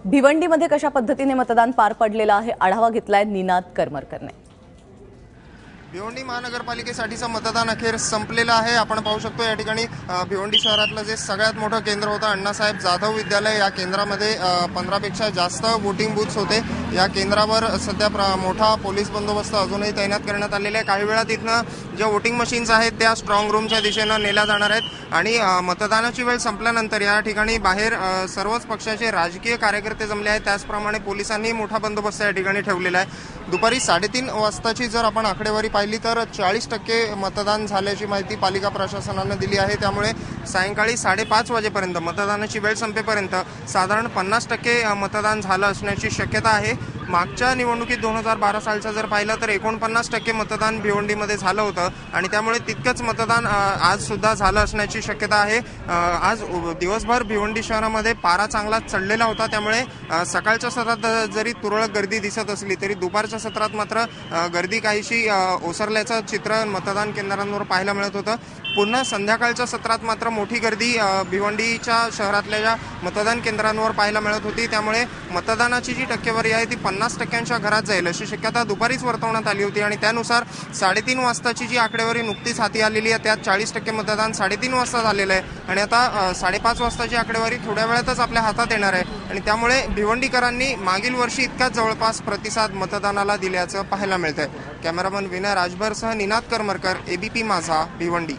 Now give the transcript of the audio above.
भिवंडीमध्ये कशा पद्धतीने मतदान पार पडलेलं आहे आढावा घेतलाय निनाद करमरकरने। भिवंडी महानगरपालिकेसाठीचं मतदान अखेर संपलेलं आहे। आपण पाहू शकतो या ठिकाणी भिवंडी शहरातलं जे सगळ्यात मोठं केंद्र होतं अण्णासाहेब जाधव विद्यालय, या केंद्रामध्ये 15 पेक्षा जास्त वोटिंग बूथ्स होते। या केंद्रावर सध्या मोठा पोलीस बंदोबस्त अजूनही तैनात करण्यात आलेला आहे। काही वेळात इथनं ज्या वोटिंग मशीन्स आहेत त्या स्ट्रॉंग रूमच्या दिशेनं नेल्या जाणार आहेत आणि मतदानाची वेळ संपल्यानंतर या ठिकाणी बाहेर सर्वच पक्षाचे राजकीय कार्यकर्ते जमले आहेत। त्याचप्रमाणे पोलिसांनी मोठा बंदोबस्त या ठिकाणी ठेवलेला आहे। दुपारी 3:30 वाजताची जर आपण आकडेवारी पाहिली तर 40% मतदान झाल्याची माहिती पालिका प्रशासनानं दिली आहे। त्यामुळे सायंकाळी 5:30 वाजेपर्यंत मतदानाची वेळ संपेपर्यंत साधारण 50% मतदान झालं असण्याची शक्यता आहे। मागच्या निवडणुकीत 2012 सालचं जर पाहिलं तर 49% मतदान भिवंडीमध्ये झालं होतं आणि त्यामुळे तितकंच मतदान आज सुद्धा झालं असण्याची शक्यता आहे। आज दिवसभर भिवंडी शहरामध्ये पारा चांगला चढलेला होता। त्यामुळे सकाळच्या सत्रात जरी तुरळक गर्दी दिसत असली तरी दुपारच्या सत्रात मात्र गर्दी काहीशी ओसरल्याचं चित्र मतदान केंद्रांवर पाहायला मिळत होतं। पुन्हा संध्याकाळच्या सत्रात मात्र मोठी गर्दी भिवंडीच्या शहरातल्या ज्या मतदान केंद्रांवर पाहायला मिळत होती। त्यामुळे मतदानाची जी टक्केवारी आहे ती 50%च्या घरात जाईल अशी शक्यता दुपारीच वर्तवण्यात आली होती आणि त्यानुसार 3:30 वाजताची जी आकडेवारी नुकतीच हाती आलेली आहे त्यात 40% मतदान 3:30 वाजता झालेलं आहे आणि आता 5:30 वाजताची आकडेवारी थोड्या वेळातच आपल्या हातात येणार आहे आणि त्यामुळे भिवंडीकरांनी मागील वर्षी इतकाच जवळपास प्रतिसाद मतदानाला दिल्याचं पाहायला मिळतंय। कॅमेरामन विनय राजभरसह निनाद करमरकर, ABP माझा, भिवंडी।